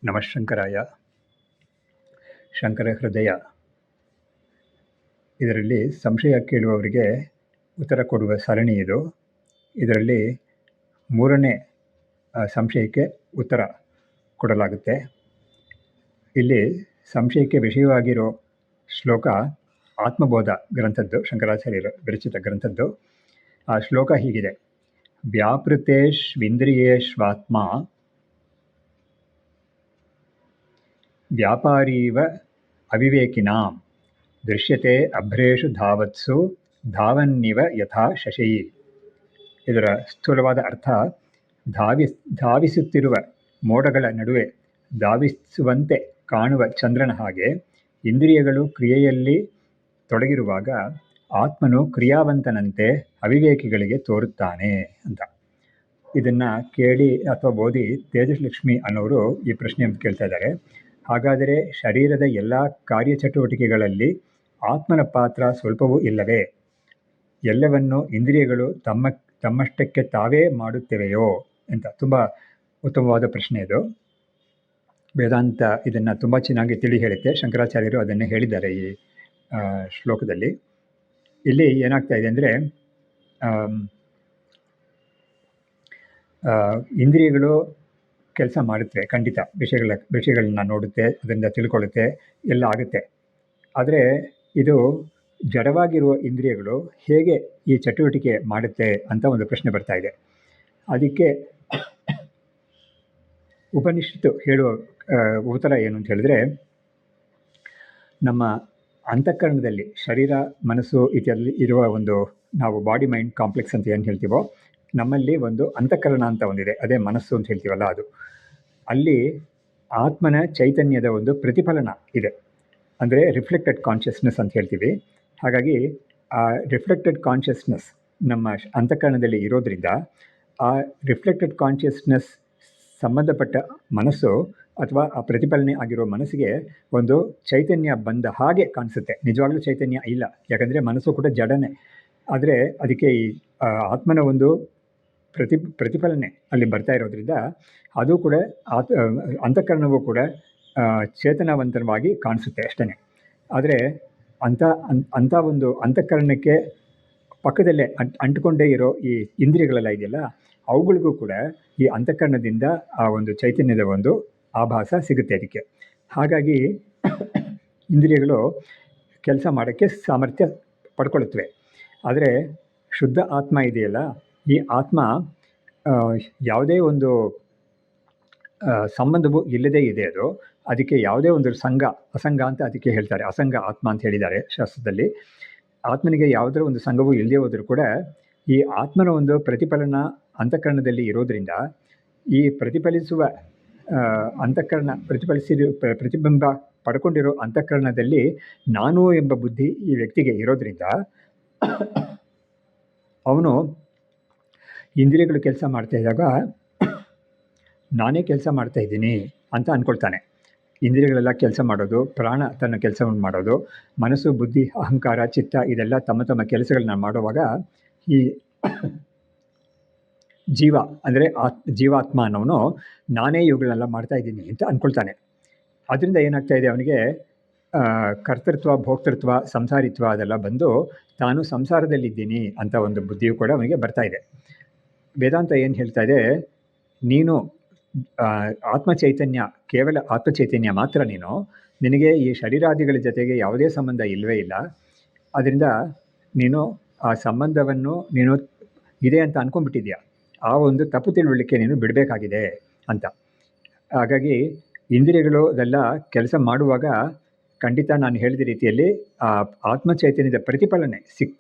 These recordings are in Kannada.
ನಮಃಶಂಕರಾಯ. ಶಂಕರ ಹೃದಯ ಇದರಲ್ಲಿ ಸಂಶಯ ಕೇಳುವವರಿಗೆ ಉತ್ತರ ಕೊಡುವ ಸರಣಿ ಇದು. ಇದರಲ್ಲಿ 3ನೇ ಸಂಶಯಕ್ಕೆ ಉತ್ತರ ಕೊಡಲಾಗುತ್ತೆ. ಇಲ್ಲಿ ಸಂಶಯಕ್ಕೆ ವಿಷಯವಾಗಿರೋ ಶ್ಲೋಕ ಆತ್ಮಬೋಧ ಗ್ರಂಥದ್ದು, ಶಂಕರಾಚಾರ್ಯರು ವಿರಚಿತ ಗ್ರಂಥದ್ದು. ಆ ಶ್ಲೋಕ ಹೀಗಿದೆ: ವ್ಯಾಪೃತೇಷ್ವಿಂದ್ರಿಯೇಷ್ವಾತ್ಮ ವ್ಯಾಪಾರೀವ ಅವಿವೇಕಿನಾಂ ದೃಶ್ಯತೆ ಅಭ್ರೇಷು ಧಾವತ್ಸು ಧಾವನ್ನಿವ ಯಥಾ ಶಶಿ. ಇದರ ಸ್ಥೂಲವಾದ ಅರ್ಥ, ಧಾವಿಸುತ್ತಿರುವ ಮೋಡಗಳ ನಡುವೆ ಧಾವಿಸುವಂತೆ ಕಾಣುವ ಚಂದ್ರನ ಹಾಗೆ ಇಂದ್ರಿಯಗಳು ಕ್ರಿಯೆಯಲ್ಲಿ ತೊಡಗಿರುವಾಗ ಆತ್ಮನು ಕ್ರಿಯಾವಂತನಂತೆ ಅವಿವೇಕಿಗಳಿಗೆ ತೋರುತ್ತಾನೆ ಅಂತ. ಇದನ್ನು ಕೇಳಿ ಅಥವಾ ಓದಿ ತೇಜಸ್ಲಕ್ಷ್ಮಿ ಅನ್ನೋರು ಈ ಪ್ರಶ್ನೆಯನ್ನು ಕೇಳ್ತಾ ಇದ್ದಾರೆ. ಹಾಗಾದರೆ ಶರೀರದ ಎಲ್ಲ ಕಾರ್ಯಚಟುವಟಿಕೆಗಳಲ್ಲಿ ಆತ್ಮನ ಪಾತ್ರ ಸ್ವಲ್ಪವೂ ಇಲ್ಲವೇ? ಎಲ್ಲವನ್ನು ಇಂದ್ರಿಯಗಳು ತಮ್ಮಷ್ಟಕ್ಕೆ ತಾವೇ ಮಾಡುತ್ತವೆಯೋ ಅಂತ ತುಂಬ ಉತ್ತಮವಾದ ಪ್ರಶ್ನೆ ಇದು. ವೇದಾಂತ ಇದನ್ನು ತುಂಬ ಚೆನ್ನಾಗಿ ತಿಳಿ ಹೇಳುತ್ತೆ. ಶಂಕರಾಚಾರ್ಯರು ಅದನ್ನು ಹೇಳಿದ್ದಾರೆ ಈ ಶ್ಲೋಕದಲ್ಲಿ. ಇಲ್ಲಿ ಏನಾಗ್ತಾ ಇದೆ ಅಂದರೆ, ಇಂದ್ರಿಯಗಳು ಕೆಲಸ ಮಾಡುತ್ತೆ, ಖಂಡಿತ ವಿಷಯಗಳನ್ನ ನೋಡುತ್ತೆ, ಅದರಿಂದ ತಿಳ್ಕೊಳ್ಳುತ್ತೆ, ಎಲ್ಲ ಆಗುತ್ತೆ. ಆದರೆ ಇದು ಜಡವಾಗಿರುವ ಇಂದ್ರಿಯಗಳು ಹೇಗೆ ಈ ಚಟುವಟಿಕೆ ಮಾಡುತ್ತೆ ಅಂತ ಒಂದು ಪ್ರಶ್ನೆ ಬರ್ತಾ ಇದೆ. ಅದಕ್ಕೆ ಉಪನಿಷತ್ತು ಹೇಳುವ ಉತ್ತರ ಏನು ಅಂತ ಹೇಳಿದ್ರೆ, ನಮ್ಮ ಅಂತಃಕರಣದಲ್ಲಿ ಶರೀರ, ಮನಸ್ಸು ಇತ್ಯಾದಿ ಇರುವ ಒಂದು, ನಾವು ಬಾಡಿ ಮೈಂಡ್ ಕಾಂಪ್ಲೆಕ್ಸ್ ಅಂತ ಏನು ಹೇಳ್ತೀವೋ, ನಮ್ಮಲ್ಲಿ ಒಂದು ಅಂತಃಕರಣ ಅಂತ ಒಂದಿದೆ, ಅದೇ ಮನಸ್ಸು ಅಂತ ಹೇಳ್ತೀವಲ್ಲ ಅದು. ಅಲ್ಲಿ ಆತ್ಮನ ಚೈತನ್ಯದ ಒಂದು ಪ್ರತಿಫಲನ ಇದೆ, ಅಂದರೆ ರಿಫ್ಲೆಕ್ಟೆಡ್ ಕಾನ್ಷಿಯಸ್ನೆಸ್ ಅಂತ ಹೇಳ್ತೀವಿ. ಹಾಗಾಗಿ ಆ ರಿಫ್ಲೆಕ್ಟೆಡ್ ಕಾನ್ಷಿಯಸ್ನೆಸ್ ನಮ್ಮ ಅಂತಃಕರಣದಲ್ಲಿ ಇರೋದ್ರಿಂದ ಆ ರಿಫ್ಲೆಕ್ಟೆಡ್ ಕಾನ್ಷಿಯಸ್ನೆಸ್ ಸಂಬಂಧಪಟ್ಟ ಮನಸ್ಸು ಅಥವಾ ಆ ಪ್ರತಿಫಲನೆ ಆಗಿರೋ ಮನಸ್ಸಿಗೆ ಒಂದು ಚೈತನ್ಯ ಬಂದ ಹಾಗೆ ಕಾಣಿಸುತ್ತೆ. ನಿಜವಾಗ್ಲೂ ಚೈತನ್ಯ ಇಲ್ಲ, ಯಾಕಂದರೆ ಮನಸ್ಸು ಕೂಡ ಜಡನೆ. ಆದರೆ ಅದಕ್ಕೆ ಈ ಆತ್ಮನ ಒಂದು ಪ್ರತಿಫಲನೆ ಅಲ್ಲಿ ಬರ್ತಾ ಇರೋದ್ರಿಂದ ಅದು ಕೂಡ ಅಂತಃಕರಣವೂ ಕೂಡ ಚೇತನವಂತವಾಗಿ ಕಾಣಿಸುತ್ತೆ ಅಷ್ಟೇ. ಆದರೆ ಅಂಥ ಒಂದು ಅಂತಃಕರಣಕ್ಕೆ ಪಕ್ಕದಲ್ಲೇ ಅಂಟಿಕೊಂಡೇ ಇರೋ ಈ ಇಂದ್ರಿಯಗಳೆಲ್ಲ ಇದೆಯಲ್ಲ, ಅವುಗಳಿಗೂ ಕೂಡ ಈ ಅಂತಃಕರಣದಿಂದ ಆ ಒಂದು ಚೈತನ್ಯದ ಒಂದು ಆಭಾಸ ಸಿಗುತ್ತೆ ಅದಕ್ಕೆ. ಹಾಗಾಗಿ ಇಂದ್ರಿಯಗಳು ಕೆಲಸ ಮಾಡೋಕ್ಕೆ ಸಾಮರ್ಥ್ಯ ಪಡ್ಕೊಳ್ಳುತ್ತವೆ. ಆದರೆ ಶುದ್ಧ ಆತ್ಮ ಇದೆಯಲ್ಲ, ಈ ಆತ್ಮ ಯಾವುದೇ ಒಂದು ಸಂಬಂಧವೂ ಇಲ್ಲದೇ ಇದೆ. ಅದಕ್ಕೆ ಯಾವುದೇ ಒಂದು ಅಸಂಗ ಅಂತ ಅದಕ್ಕೆ ಹೇಳ್ತಾರೆ, ಅಸಂಗ ಆತ್ಮ ಅಂತ ಹೇಳಿದ್ದಾರೆ ಶಾಸ್ತ್ರದಲ್ಲಿ. ಆತ್ಮನಿಗೆ ಯಾವುದರ ಒಂದು ಸಂಘವೂ ಇಲ್ಲದೆ ಹೋದರೂ ಕೂಡ ಈ ಆತ್ಮನ ಒಂದು ಪ್ರತಿಫಲನ ಅಂತಃಕರಣದಲ್ಲಿ ಇರೋದರಿಂದ ಈ ಪ್ರತಿಫಲಿಸುವ ಅಂತಃಕರಣ ಪ್ರತಿಬಿಂಬ ಪಡ್ಕೊಂಡಿರೋ ಅಂತಃಕರಣದಲ್ಲಿ ನಾನು ಎಂಬ ಬುದ್ಧಿ ಈ ವ್ಯಕ್ತಿಗೆ ಇರೋದರಿಂದ ಅವನು ಇಂದ್ರಿಯಗಳು ಕೆಲಸ ಮಾಡ್ತಾ ಇದ್ದಾಗ ನಾನೇ ಕೆಲಸ ಮಾಡ್ತಾ ಇದ್ದೀನಿ ಅಂತ ಅಂದ್ಕೊಳ್ತಾನೆ. ಇಂದ್ರಿಯಗಳೆಲ್ಲ ಕೆಲಸ ಮಾಡೋದು, ಪ್ರಾಣ ತನ್ನ ಕೆಲಸವನ್ನು ಮಾಡೋದು, ಮನಸ್ಸು, ಬುದ್ಧಿ, ಅಹಂಕಾರ, ಚಿತ್ತ ಇದೆಲ್ಲ ತಮ್ಮ ತಮ್ಮ ಕೆಲಸಗಳನ್ನ ಮಾಡುವಾಗ ಈ ಜೀವ ಅಂದರೆ ಜೀವಾತ್ಮ ಅನ್ನೋನು ನಾನೇ ಇವುಗಳನ್ನೆಲ್ಲ ಮಾಡ್ತಾ ಇದ್ದೀನಿ ಅಂತ ಅಂದ್ಕೊಳ್ತಾನೆ. ಅದರಿಂದ ಏನಾಗ್ತಾ ಇದೆ, ಅವನಿಗೆ ಕರ್ತೃತ್ವ, ಭೋಕ್ತೃತ್ವ, ಸಂಸಾರಿತ್ವ ಅದೆಲ್ಲ ಬಂದು ತಾನು ಸಂಸಾರದಲ್ಲಿದ್ದೀನಿ ಅಂತ ಒಂದು ಬುದ್ಧಿಯು ಕೂಡ ಅವನಿಗೆ ಬರ್ತಾ ಇದೆ. ವೇದಾಂತ ಏನು ಹೇಳ್ತಾ ಇದೆ, ನೀನು ಆತ್ಮಚೈತನ್ಯ, ಕೇವಲ ಆತ್ಮಚೈತನ್ಯ ಮಾತ್ರ ನಿನಗೆ ಈ ಶರೀರಾದಿಗಳ ಜೊತೆಗೆ ಯಾವುದೇ ಸಂಬಂಧ ಇಲ್ಲವೇ ಇಲ್ಲ. ಅದರಿಂದ ನೀನು ಆ ಸಂಬಂಧವನ್ನು ನೀನು ಇದೆ ಅಂತ ಅಂದ್ಕೊಂಡ್ಬಿಟ್ಟಿದ್ಯಾ. ಆ ಒಂದು ತಪ್ಪು ತಿಳುವಳಿಕೆ ನೀನು ಬಿಡಬೇಕಾಗಿದೆ ಅಂತ. ಹಾಗಾಗಿ ಇಂದ್ರಿಯಗಳು ಅದೆಲ್ಲ ಕೆಲಸ ಮಾಡುವಾಗ ಖಂಡಿತ ನಾನು ಹೇಳಿದ ರೀತಿಯಲ್ಲಿ ಆ ಆತ್ಮಚೈತನ್ಯದ ಪ್ರತಿಫಲನೆ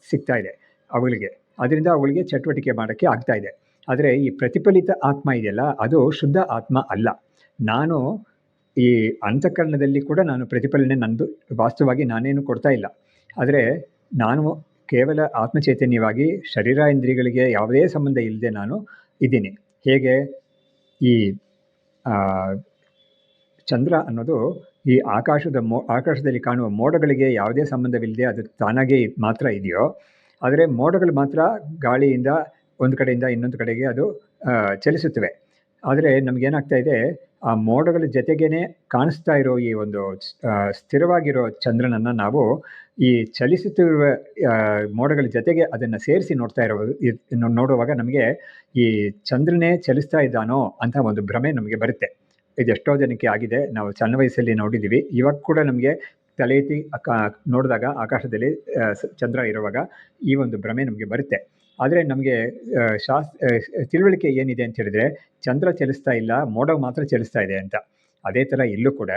ಸಿಗ್ತಾ ಇದೆ ಅವುಗಳಿಗೆ. ಅದರಿಂದ ಅವುಗಳಿಗೆ ಚಟುವಟಿಕೆ ಮಾಡೋಕ್ಕೆ ಆಗ್ತಾ ಇದೆ. ಆದರೆ ಈ ಪ್ರತಿಫಲಿತ ಆತ್ಮ ಇದೆಯಲ್ಲ, ಅದು ಶುದ್ಧ ಆತ್ಮ ಅಲ್ಲ. ನಾನು ಈ ಅಂತಃಕರಣದಲ್ಲಿ ಕೂಡ ನಾನು ಪ್ರತಿಫಲನೆ ನಂದು ವಾಸ್ತವವಾಗಿ ನಾನೇನು ಕೊಡ್ತಾ ಇಲ್ಲ. ಆದರೆ ನಾನು ಕೇವಲ ಆತ್ಮಚೈತನ್ಯವಾಗಿ ಶರೀರ ಇಂದ್ರಿಯಗಳಿಗೆ ಯಾವುದೇ ಸಂಬಂಧ ಇಲ್ಲದೆ ನಾನು ಇದ್ದೀನಿ. ಹೇಗೆ ಈ ಚಂದ್ರ ಅನ್ನೋದು ಈ ಆಕಾಶದಲ್ಲಿ ಕಾಣುವ ಮೋಡಗಳಿಗೆ ಯಾವುದೇ ಸಂಬಂಧವಿಲ್ಲದೆ ಅದು ತಾನಾಗೇ ಮಾತ್ರ ಇದೆಯೋ, ಆದರೆ ಮೋಡಗಳು ಮಾತ್ರ ಗಾಳಿಯಿಂದ ಒಂದು ಕಡೆಯಿಂದ ಇನ್ನೊಂದು ಕಡೆಗೆ ಅದು ಚಲಿಸುತ್ತವೆ. ಆದರೆ ನಮಗೇನಾಗ್ತಾ ಇದೆ, ಆ ಮೋಡಗಳ ಜೊತೆಗೇನೆ ಕಾಣಿಸ್ತಾ ಇರೋ ಈ ಒಂದು ಸ್ಥಿರವಾಗಿರೋ ಚಂದ್ರನನ್ನು ನಾವು ಈ ಚಲಿಸುತ್ತಿರುವ ಮೋಡಗಳ ಜೊತೆಗೆ ಅದನ್ನು ಸೇರಿಸಿ ನೋಡುವಾಗ ನಮಗೆ ಈ ಚಂದ್ರನೇ ಚಲಿಸ್ತಾ ಇದ್ದಾನೋ ಅಂತ ಒಂದು ಭ್ರಮೆ ನಮಗೆ ಬರುತ್ತೆ. ಇದೆಷ್ಟೋ ಜನಕ್ಕೆ ಆಗಿದೆ. ನಾವು ಸಣ್ಣ ವಯಸ್ಸಲ್ಲಿ ನೋಡಿದ್ದೀವಿ. ಇವಾಗ ಕೂಡ ನಮಗೆ ತಲೆ ಎತ್ತಿ ನೋಡಿದಾಗ ಆಕಾಶದಲ್ಲಿ ಚಂದ್ರ ಇರುವಾಗ ಈ ಒಂದು ಭ್ರಮೆ ನಮಗೆ ಬರುತ್ತೆ. ಆದರೆ ನಮಗೆ ತಿಳುವಳಿಕೆ ಏನಿದೆ ಅಂತ ಹೇಳಿದ್ರೆ, ಚಂದ್ರ ಚಲಿಸ್ತಾ ಇಲ್ಲ, ಮೋಡ ಮಾತ್ರ ಚಲಿಸ್ತಾ ಇದೆ ಅಂತ. ಅದೇ ಥರ ಇಲ್ಲೂ ಕೂಡ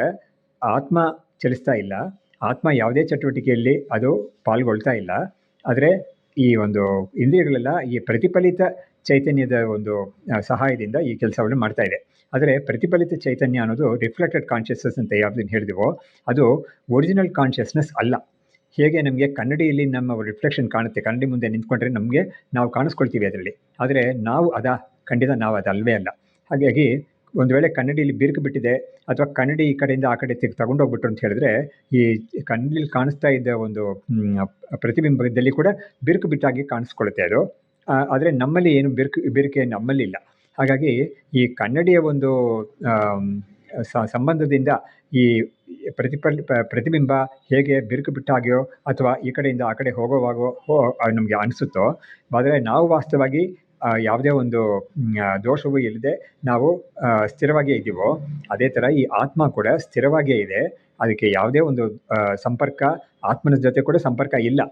ಆತ್ಮ ಚಲಿಸ್ತಾ ಇಲ್ಲ, ಆತ್ಮ ಯಾವುದೇ ಚಟುವಟಿಕೆಯಲ್ಲಿ ಅದು ಪಾಲ್ಗೊಳ್ತಾ ಇಲ್ಲ. ಆದರೆ ಈ ಒಂದು ಇಂದ್ರಿಯಗಳೆಲ್ಲ ಈ ಪ್ರತಿಫಲಿತ ಚೈತನ್ಯದ ಒಂದು ಸಹಾಯದಿಂದ ಈ ಕೆಲಸವನ್ನು ಮಾಡ್ತಾ ಇದೆ. ಆದರೆ ಪ್ರತಿಫಲಿತ ಚೈತನ್ಯ ಅನ್ನೋದು ರಿಫ್ಲೆಕ್ಟೆಡ್ ಕಾನ್ಷಿಯಸ್ನೆಸ್ ಅಂತ ಯಾವುದನ್ನು ಹೇಳಿದೆವೋ ಅದು ಒರಿಜಿನಲ್ ಕಾನ್ಷಿಯಸ್ನೆಸ್ ಅಲ್ಲ. ಹೇಗೆ ನಮಗೆ ಕನ್ನಡಿಯಲ್ಲಿ ನಮ್ಮ ರಿಫ್ಲೆಕ್ಷನ್ ಕಾಣುತ್ತೆ, ಕನ್ನಡಿ ಮುಂದೆ ನಿಂತ್ಕೊಂಡ್ರೆ ನಾವು ಕಾಣಿಸ್ಕೊಳ್ತೀವಿ ಅದರಲ್ಲಿ. ಆದರೆ ಖಂಡಿತ ನಾವು ಅದಲ್ವೇ ಅಲ್ಲ. ಹಾಗಾಗಿ ಒಂದು ವೇಳೆ ಕನ್ನಡಿಯಲ್ಲಿ ಬಿರುಕು ಬಿಟ್ಟಿದೆ ಅಥವಾ ಕನ್ನಡಿ ಈ ಕಡೆಯಿಂದ ಆ ಕಡೆ ತಗೊಂಡೋಗ್ಬಿಟ್ರು ಅಂತ ಹೇಳಿದ್ರೆ, ಈ ಕನ್ನಡಿಯಲ್ಲಿ ಕಾಣಿಸ್ತಾ ಇದ್ದ ಒಂದು ಪ್ರತಿಬಿಂಬದಲ್ಲಿ ಕೂಡ ಬಿರುಕು ಬಿಟ್ಟಾಗಿ ಕಾಣಿಸ್ಕೊಳ್ಳುತ್ತೆ ಅದು. ಆದರೆ ನಮ್ಮಲ್ಲಿ ಏನು ಬಿರುಕೆ ನಮ್ಮಲ್ಲಿ ಇಲ್ಲ. ಹಾಗಾಗಿ ಈ ಕನ್ನಡಿಯ ಒಂದು ಸಂಬಂಧದಿಂದ ಈ ಪ್ರತಿಬಿಂಬ ಹೇಗೆ ಬಿರುಕು ಬಿಟ್ಟಾಗ್ಯೋ ಅಥವಾ ಈ ಕಡೆಯಿಂದ ಆ ಕಡೆ ಹೋಗೋವಾಗೋ ನಮಗೆ ಅನಿಸುತ್ತೋ, ಆದರೆ ನಾವು ವಾಸ್ತವವಾಗಿ ಯಾವುದೇ ಒಂದು ದೋಷವೂ ಇಲ್ಲದೆ ನಾವು ಸ್ಥಿರವಾಗಿಯೇ ಇದ್ದೀವೋ, ಅದೇ ಥರ ಈ ಆತ್ಮ ಕೂಡ ಸ್ಥಿರವಾಗಿಯೇ ಇದೆ. ಅದಕ್ಕೆ ಯಾವುದೇ ಒಂದು ಸಂಪರ್ಕ, ಆತ್ಮನ ಜೊತೆ ಕೂಡ ಸಂಪರ್ಕ ಇಲ್ಲ,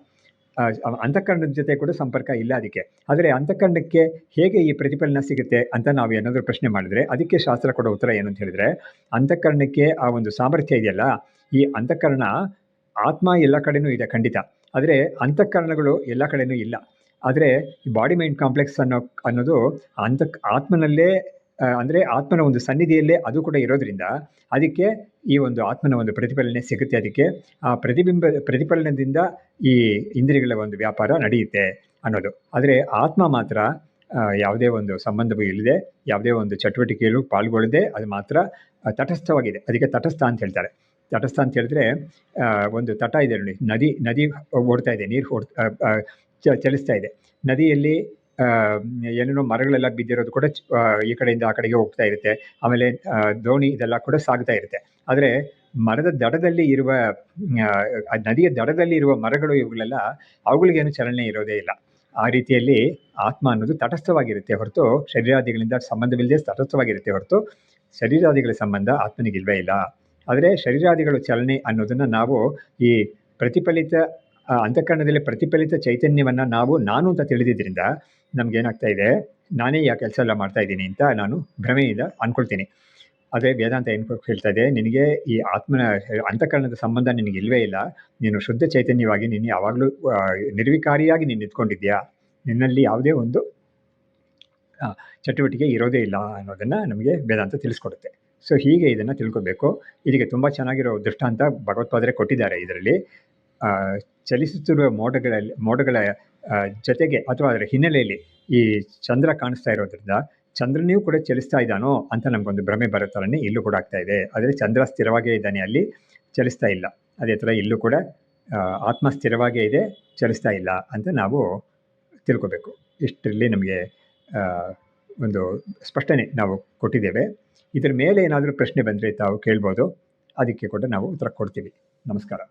ಅಂತಃಕರಣದ ಜೊತೆ ಕೂಡ ಸಂಪರ್ಕ ಇಲ್ಲ ಅದಕ್ಕೆ. ಆದರೆ ಅಂತಃಕರಣಕ್ಕೆ ಹೇಗೆ ಈ ಪ್ರತಿಫಲನ ಸಿಗುತ್ತೆ ಅಂತ ನಾವು ಏನಾದರೂ ಪ್ರಶ್ನೆ ಮಾಡಿದ್ರೆ ಅದಕ್ಕೆ ಶಾಸ್ತ್ರ ಕೊಡೋ ಉತ್ತರ ಏನು ಅಂತ ಹೇಳಿದ್ರೆ, ಅಂತಃಕರಣಕ್ಕೆ ಆ ಒಂದು ಸಾಮರ್ಥ್ಯ ಇದೆಯಲ್ಲ, ಈ ಅಂತಃಕರಣ ಆತ್ಮ ಎಲ್ಲ ಕಡೆನೂ ಇದೆ ಖಂಡಿತ, ಆದರೆ ಅಂತಃಕರಣಗಳು ಎಲ್ಲ ಕಡೆನೂ ಇಲ್ಲ. ಆದರೆ ಈ ಬಾಡಿ ಮೈಂಡ್ ಕಾಂಪ್ಲೆಕ್ಸ್ ಅನ್ನೋದು ಆತ್ಮನಲ್ಲೇ, ಅಂದರೆ ಆತ್ಮನ ಒಂದು ಸನ್ನಿಧಿಯಲ್ಲೇ ಅದು ಕೂಡ ಇರೋದ್ರಿಂದ ಅದಕ್ಕೆ ಈ ಒಂದು ಆತ್ಮನ ಒಂದು ಪ್ರತಿಫಲನೆ ಸಿಗುತ್ತೆ. ಅದಕ್ಕೆ ಆ ಪ್ರತಿಫಲನದಿಂದ ಈ ಇಂದ್ರಿಯಗಳ ಒಂದು ವ್ಯಾಪಾರ ನಡೆಯುತ್ತೆ ಅನ್ನೋದು. ಆದರೆ ಆತ್ಮ ಮಾತ್ರ ಯಾವುದೇ ಒಂದು ಸಂಬಂಧವೂ ಇಲ್ಲದೆ, ಯಾವುದೇ ಒಂದು ಚಟುವಟಿಕೆಯಲ್ಲೂ ಪಾಲ್ಗೊಳ್ಳದೆ ಅದು ಮಾತ್ರ ತಟಸ್ಥವಾಗಿದೆ. ಅದಕ್ಕೆ ತಟಸ್ಥ ಅಂತ ಹೇಳ್ತಾರೆ. ತಟಸ್ಥ ಅಂತ ಹೇಳಿದ್ರೆ, ಒಂದು ತಟ ಇದೆ ನೋಡಿ, ನದಿ ಓಡ್ತಾ ಇದೆ, ನೀರು ಚಲಿಸ್ತಾ ಇದೆ. ನದಿಯಲ್ಲಿ ಏನೇನೋ ಮರಗಳೆಲ್ಲ ಬಿದ್ದಿರೋದು ಕೂಡ ಈ ಕಡೆಯಿಂದ ಆ ಕಡೆಗೆ ಹೋಗ್ತಾ ಇರುತ್ತೆ. ಆಮೇಲೆ ದೋಣಿ ಇದೆಲ್ಲ ಕೂಡ ಸಾಗ್ತಾ ಇರುತ್ತೆ. ಆದರೆ ಮರದ ದಡದಲ್ಲಿ ಇರುವ ನದಿಯ ದಡದಲ್ಲಿ ಇರುವ ಮರಗಳು ಇವುಗಳೆಲ್ಲ ಅವುಗಳಿಗೇನು ಚಲನೆ ಇರೋದೇ ಇಲ್ಲ. ಆ ರೀತಿಯಲ್ಲಿ ಆತ್ಮ ಅನ್ನೋದು ತಟಸ್ಥವಾಗಿರುತ್ತೆ ಹೊರತು, ಶರೀರಾದಿಗಳಿಂದ ಸಂಬಂಧವಿಲ್ಲದೆ ತಟಸ್ಥವಾಗಿರುತ್ತೆ ಹೊರತು ಶರೀರಾದಿಗಳ ಸಂಬಂಧ ಆತ್ಮನಿಗಿಲ್ವೇ ಇಲ್ಲ. ಆದರೆ ಶರೀರಾದಿಗಳು ಚಲನೆ ಅನ್ನೋದನ್ನು ನಾವು ಈ ಪ್ರತಿಫಲಿತ ಅಂತಃಕರಣದಲ್ಲಿ ಪ್ರತಿಫಲಿತ ಚೈತನ್ಯವನ್ನು ನಾನು ಅಂತ ತಿಳಿದಿದ್ದರಿಂದ ನಮಗೇನಾಗ್ತಾ ಇದೆ, ನಾನೇ ಆ ಕೆಲಸ ಎಲ್ಲ ಮಾಡ್ತಾ ಇದ್ದೀನಿ ಅಂತ ನಾನು ಭ್ರಮೆಯಿಂದ ಅಂದ್ಕೊಳ್ತೀನಿ. ಆದರೆ ವೇದಾಂತ ಏನು ಹೇಳ್ತಾ ಇದೆ, ನಿನಗೆ ಈ ಆತ್ಮನ ಅಂತಃಕರಣದ ಸಂಬಂಧ ನಿನಗೆ ಇಲ್ಲವೇ ಇಲ್ಲ, ನೀನು ಶುದ್ಧ ಚೈತನ್ಯವಾಗಿ ನೀನು ಯಾವಾಗಲೂ ನಿರ್ವಿಕಾರಿಯಾಗಿ ನೀನು ನಿಂತ್ಕೊಂಡಿದ್ಯಾ, ನಿನ್ನಲ್ಲಿ ಯಾವುದೇ ಒಂದು ಚಟುವಟಿಕೆ ಇರೋದೇ ಇಲ್ಲ ಅನ್ನೋದನ್ನು ನಮಗೆ ವೇದಾಂತ ತಿಳಿಸ್ಕೊಡುತ್ತೆ. ಸೊ ಹೀಗೆ ಇದನ್ನು ತಿಳ್ಕೊಬೇಕು. ಇದಕ್ಕೆ ತುಂಬ ಚೆನ್ನಾಗಿರೋ ದೃಷ್ಟಾಂತ ಭಗವತ್ಪಾದರೆ ಕೊಟ್ಟಿದ್ದಾರೆ. ಇದರಲ್ಲಿ ಚಲಿಸುತ್ತಿರುವ ಮೋಡಗಳ ಜೊತೆಗೆ ಅಥವಾ ಅದರ ಹಿನ್ನೆಲೆಯಲ್ಲಿ ಈ ಚಂದ್ರ ಕಾಣಿಸ್ತಾ ಇರೋದ್ರಿಂದ ಚಂದ್ರನಿಯೂ ಕೂಡ ಚಲಿಸ್ತಾ ಇದ್ದಾನೋ ಅಂತ ನಮಗೊಂದು ಭ್ರಮೆ ಬರೋ ಥರನೇ ಇಲ್ಲೂ ಕೂಡ ಆಗ್ತಾ ಇದೆ. ಆದರೆ ಚಂದ್ರ ಸ್ಥಿರವಾಗೇ ಇದ್ದಾನೆ, ಅಲ್ಲಿ ಚಲಿಸ್ತಾ ಇಲ್ಲ. ಅದೇ ಥರ ಇಲ್ಲೂ ಕೂಡ ಆತ್ಮ ಸ್ಥಿರವಾಗೇ ಇದೆ, ಚಲಿಸ್ತಾ ಇಲ್ಲ ಅಂತ ನಾವು ತಿಳ್ಕೊಬೇಕು. ಇಷ್ಟರಲ್ಲಿ ನಮಗೆ ಒಂದು ಸ್ಪಷ್ಟನೆ ನಾವು ಕೊಟ್ಟಿದ್ದೇವೆ. ಇದರ ಮೇಲೆ ಏನಾದರೂ ಪ್ರಶ್ನೆ ಬಂದರೆ ತಾವು ಕೇಳ್ಬೋದು, ಅದಕ್ಕೆ ಕೂಡ ನಾವು ಉತ್ತರ ಕೊಡ್ತೀವಿ. ನಮಸ್ಕಾರ.